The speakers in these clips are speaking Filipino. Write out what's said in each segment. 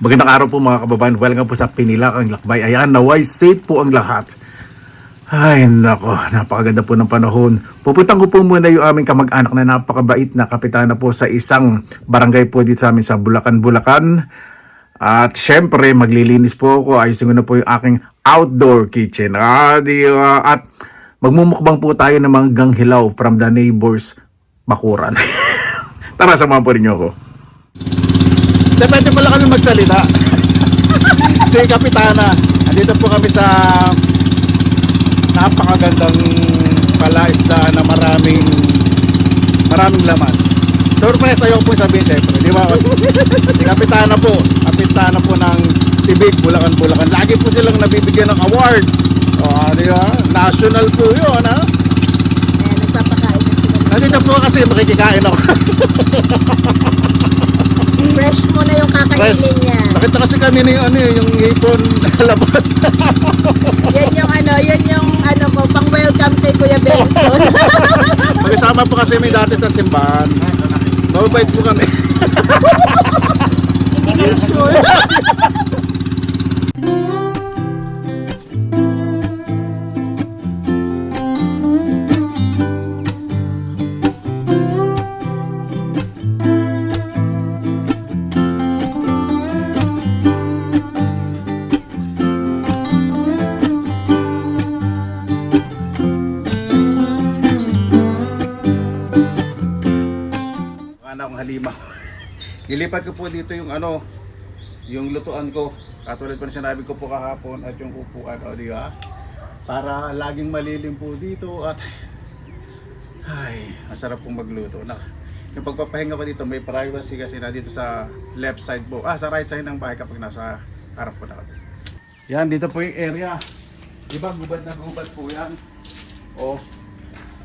Magandang araw po mga kababayan. Welcome po sa Pinilakang Lakbay. Ayan, naway safe po ang lahat. Ay nako, napakaganda po ng panahon. Pupuntan ko po muna yung aming kamag-anak na napakabait na kapitana po sa isang barangay po dito sa amin sa Bulacan, Bulacan. At syempre, maglilinis po ako. Ayusin ko na po yung aking outdoor kitchen. Di ba? At magmumukbang po tayo ng mga ganghilaw from the neighbors bakuran. Tara, samahan po rin niyo ako. Depende pala kami magsalita. Si Kapitana, andito po kami sa napakagandang palaisdaan na maraming laman. Surprise, ayaw po sabihin syempre, di ba? Si Kapitana po ng Tibig, Bulacan, Bulacan. Lagi po silang nabibigyan ng award. Di ba? National po yun, ha? Nagpapakain na sila. Nandito po kasi makikikain ako. Fresh mo na yung kakainin niya. Nakita kasi kami na yung hipon labas. Yan yung ko, pang welcome kay Kuya Benson. Magkasama po kasi may dati sa simbahan. Mababait po kami. Hindi kayo sure. Akong halimaw. Ilipat ko po dito yung yung lutuan ko. Katulad po na sinabi ko po kahapon at yung upuan, di ba? Para laging malilim po dito at masarap pong magluto. Yung pagpapahinga ko dito, may privacy kasi na dito sa left side po. Sa right side ng bahay kapag nasa harap po na ako. Yan, dito po yung area. Diba, gubad na gubad po yan.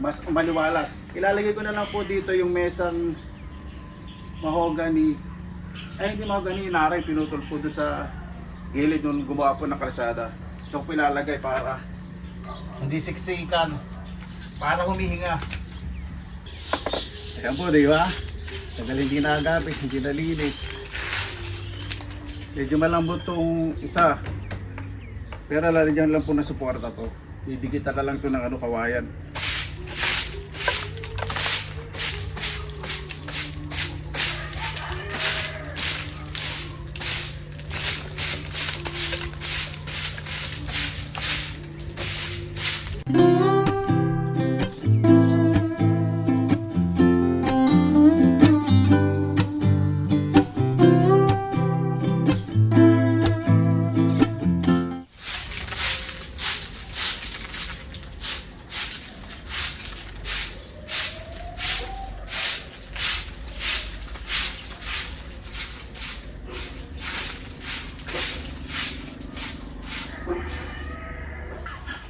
Mas maliwalas. Ilalagay ko na lang po dito yung mesang mahogany, hindi mahogany, naray, pinutol po doon sa gilid nung gumawa po ng kalsada. Ito po ilalagay para hindi siksikan, para humihinga. Ayan po, di ba? Tagal hindi nagabi, hindi nalinis. Medyo malambot tong isa, pero lalagyan lang po ng suporta to. Didikitan na lang to ng kawayan.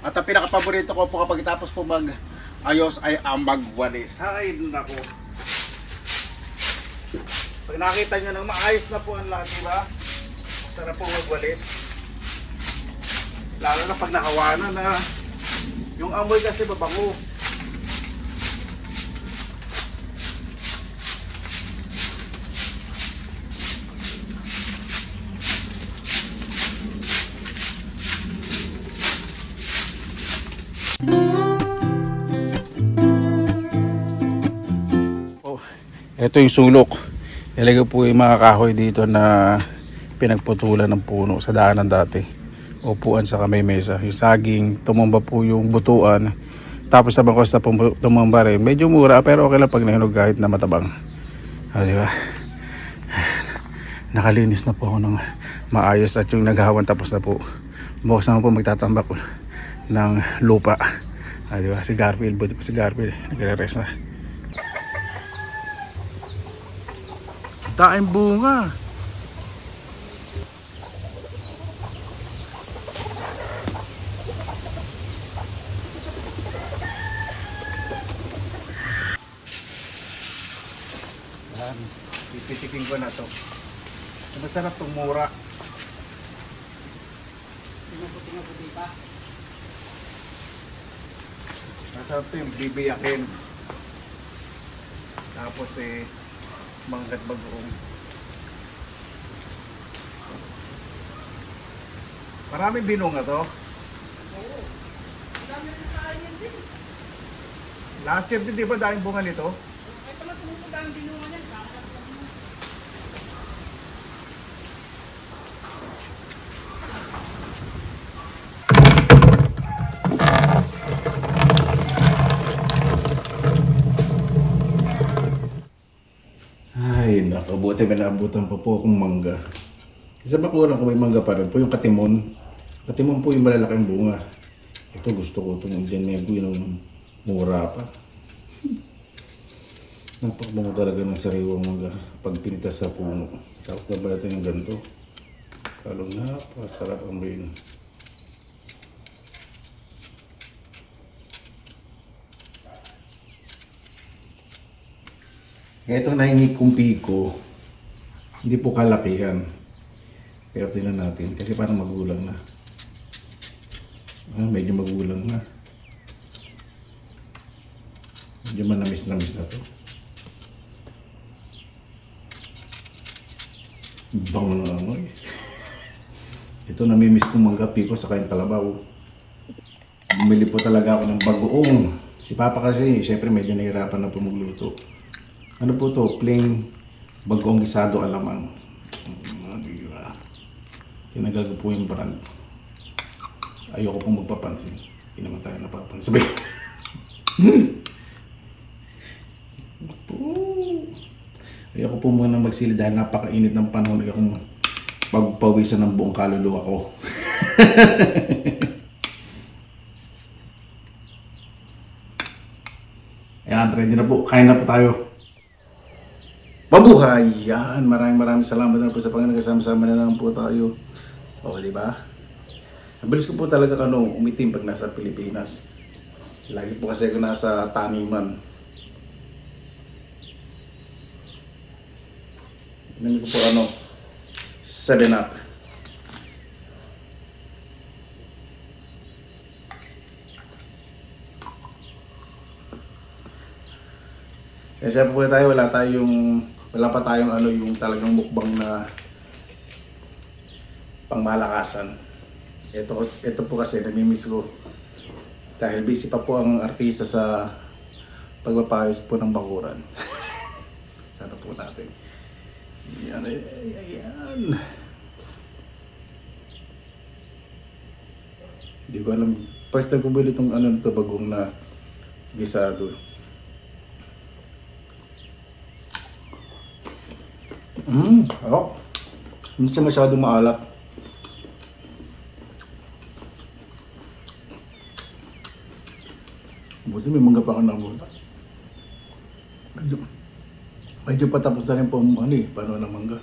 At ang pinaka-paborito ko po kapag tapos po mag-ayos ay ang magwalis. Ay, nako. Pag nakita nyo nang maayos na po ang lahat, diba? Sarap po magwalis. Lalo na pag nakawanan na. Yung amoy kasi babango. Ito yung sulok. Ilagay po yung mga kahoy dito na pinagputulan ng puno sa daanan dati. Upuan sa kamay mesa. Yung saging, tumumba po yung butuan. Tapos sa bangkos na tumumba rin. Medyo mura pero okay lang pag nahinog kahit na matabang. Diba? Nakalinis na po ako ng maayos at yung naghawan tapos na po. Bukas naman po magtatambak po ng lupa. Diba? Si Garfield, buti pa si Garfield. Nagre-rest na. Daing bunga. Yan, pipitikin ko na to. Masarap itong mura. Pinuputi pa. Masarap ito yung bibiyakin. Tapos manggat bagoong. Maraming binunga to. Last year din, di ba, dahil bunga nito? Ay, nakabuti, may naabutan pa po akong mangga. Isa ba kulang ko may mangga pa rin po, yung katimon. Katimon po yung malalaking bunga. Ito gusto ko itong Indian Nebu, yung mura pa. Napakabango talaga ng sariwang mangga pag pinitas sa puno. Tapos nabalatan yung ganito. Kalong napasarap ang rain. Itong nahingi kong piko, hindi po kalakihan. Pero tingnan natin kasi parang magulang na. Medyo magulang na. Medyo manamis-namis na to. Bango na amoy. Ito namimiss kong mangga piko sa kayong kalabaw. Bumili po talaga ako ng bagoong. Si Papa kasi, syempre medyo nahirapan na po magluto. Ano po to? Plain bagoong gisado alamang. Diba? Tinagal ko po yung brand. Ayoko pong magpapansin. Hindi naman tayo napapansin. Sabi. Ayoko po muna magsilid dahil napakainit ng panahon. Ayoko pagpawisan ng buong kaluluwa ko. Ayan, ready na po. Kain na po tayo. Mabuhay! Yan, maraming salamat na po sa Panginoon. Kasama-sama na lang po tayo. O, di ba? Nabilis ko po talaga umitim pag nasa Pilipinas. Lagi po kasi ako nasa taniman. Nandito ko po 7-Up. Siyempre po tayo, wala pa tayong yung talagang mukbang na pangmalakasan. Ito po kasi namimiss ko dahil busy pa po ang artista sa pagpapayos po ng bakuran. Sana po natin. Yan, ayan. Hindi ko alam. First time ko bili itong bagong na gisado. Ako. Hindi siya masyadong maalat. Buti may mangga pa ako nabuta. Medyo patapos na rin po paano ng mangga.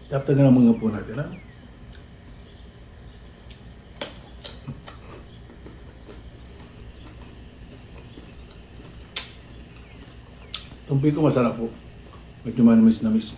Taptagan ang mga po natin, ha? Tumpi ko masarap po. Medyo manamis-namis.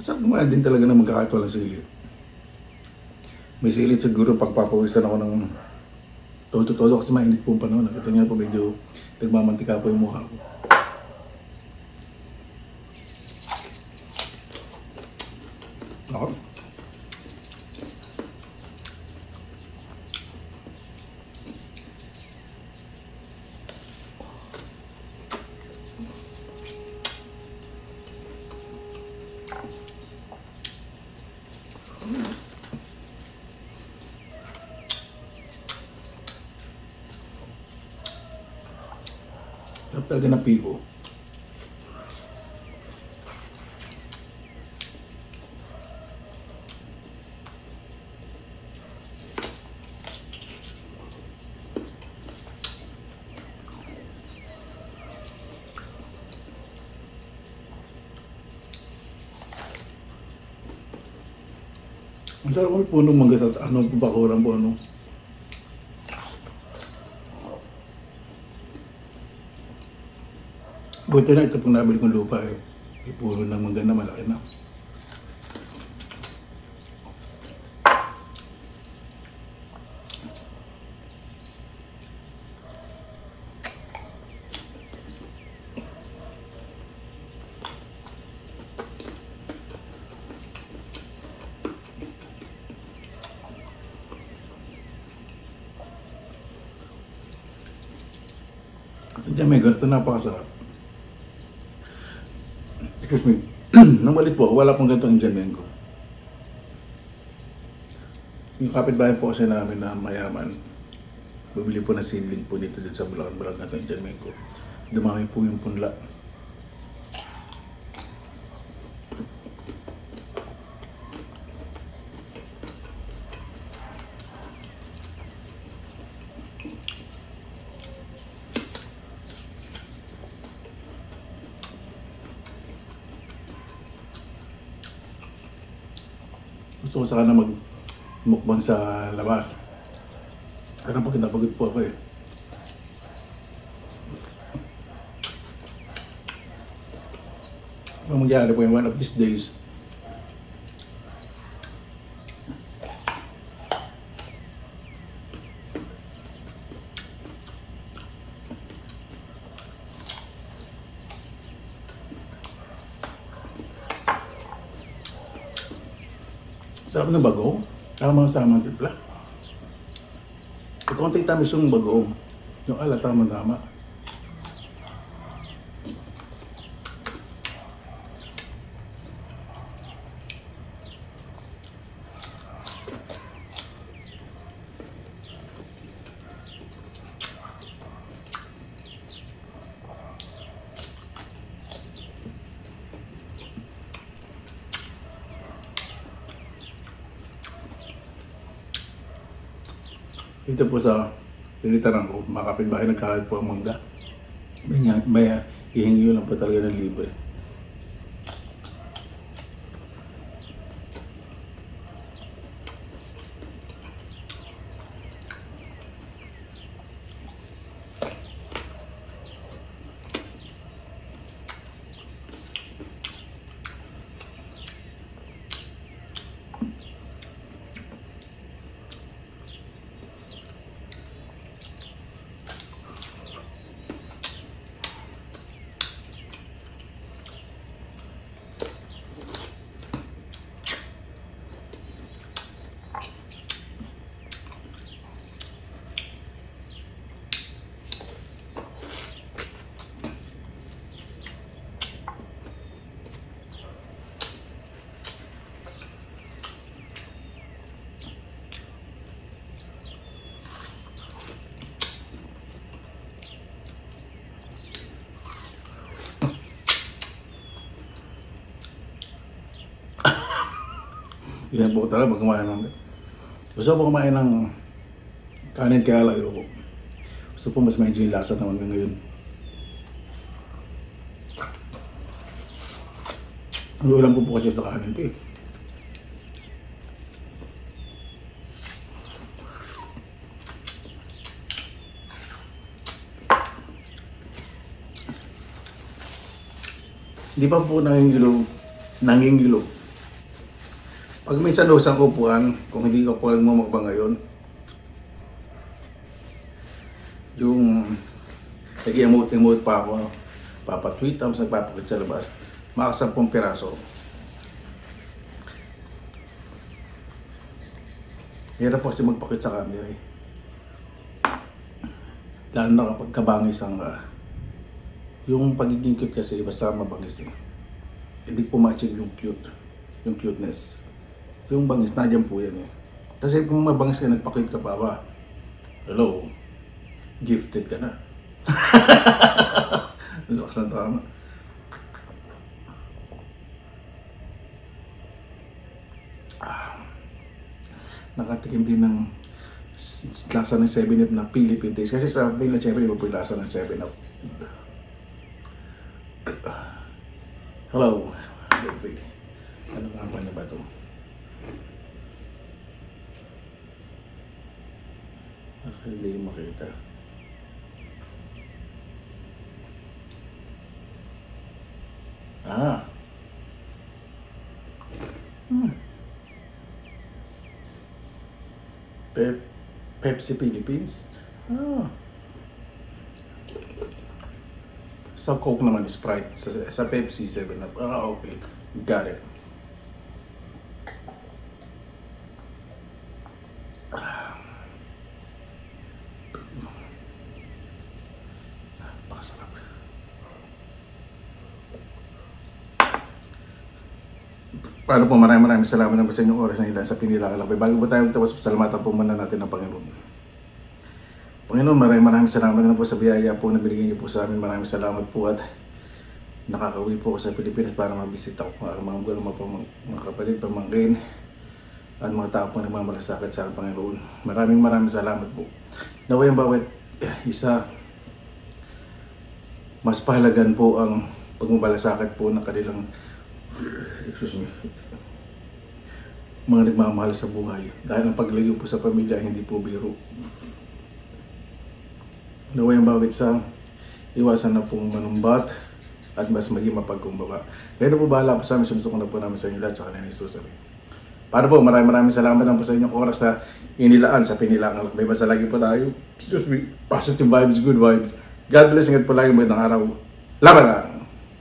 Masarap kumain din talaga ng magkakait walang sili. May sili siguro pagpapawisan ako ng todo-todo kasi mainit po ang panahon. Nakita niyo po medyo nagmamantika po yung mukha ko. Ako. Sarap talaga na pigo. Ang sarap ko punong mangga sa ano, bakuran po ano. Buti na ito pong nabili kong lupa eh. Ipuro ng mangga na malaki na. Diyan may ganito napakasarap. Excuse me. Nang malit po, wala pong ganitong Indian mango. Yung kapitbahay po kasi namin na mayaman, bumili po ng seedling po dito sa Bulacan na Indian mango. Dumami po yung punla. Gusto ko sana magmukbang sa labas. Pero pag napagod po ako eh. Ang mangyari po yung one of these days. Sarap ng bagong. Tama-tama ang timpla. Konting tamis yung bagong. Yung ala, tama-tama. Dito po sa tinitaran ko, mga kapitbahay nagkakalit po ang mangga. May hihingi lang po talaga ng libre. Yan po talaga pag kumain ng... Gusto po kumain ng kanin kaya layo po. Gusto po mas medyo yung lasa naman ngayon. Ang ulam po kasi sa kanin ito eh. Di ba po nangingilo Pag minsan daw isang upuan, kung hindi ka po nagmumukbang ngayon, yung nag-emote pa ako, papatweet tapos nagpapakit sa labas, mga 10 piraso. Hirap po kasi magpakit sa camera eh. Lalo na kapag kabangis ang yung pagiging cute kasi basta mabangis eh. Hindi po ma-achieve yung cute, yung cuteness. Yung bangis, nandiyan po yan eh. Kasi kung mabangis ka, nagpa-cute ka pa ba? Hello? Gifted ka na. Lakas ng tama. Nakatikim din ng lasa ng 7-Up na Philippine taste. Kasi sa Finland, syempre, iba po yung lasa ng 7-Up. Hello. Wait. Ano nga ba na ba ito? Hindi makita. Ah. Pepsi Philippines. Ah. Sa Coke naman, Sprite. Sa Pepsi, 7-Up. Ah, okay. Got it. Pakasarap. Paano po, maraming salamat na po sa inyong oras na ilan sa Pinilang Lakbay. Bago po tayo magtawas, pasalamatan po muna natin ng Panginoon. Panginoon, maraming salamat na po sa biyaya po na binigyan niyo po sa amin. Maraming salamat po at nakakauwi po ako sa Pilipinas para mabisita ko ang mga gulang mga kapatid, pamangkin at mga tao po na nagmamalasakit sa aking Panginoon. Maraming salamat po. Naway ang bawat isa, mas pahalagan po ang pagmabalasakit po ng kanilang mga nagmamahal sa buhay. Dahil ang paglayo po sa pamilya hindi po biro. Naway ang bawat isa, iwasan na pong manumbat at mas maging mapagkumbaba. Kaya na po bahala po sa amin, sinusuko na po namin sa inyo lahat sa kanila ni Jesus. Para po, maraming salamat na po sa inyong oras sa inilaan sa Pinilang Lakbay. Basta lagi po tayo, positive vibes, good vibes. God bless, ingat po lagi, magandang araw. Laban lang!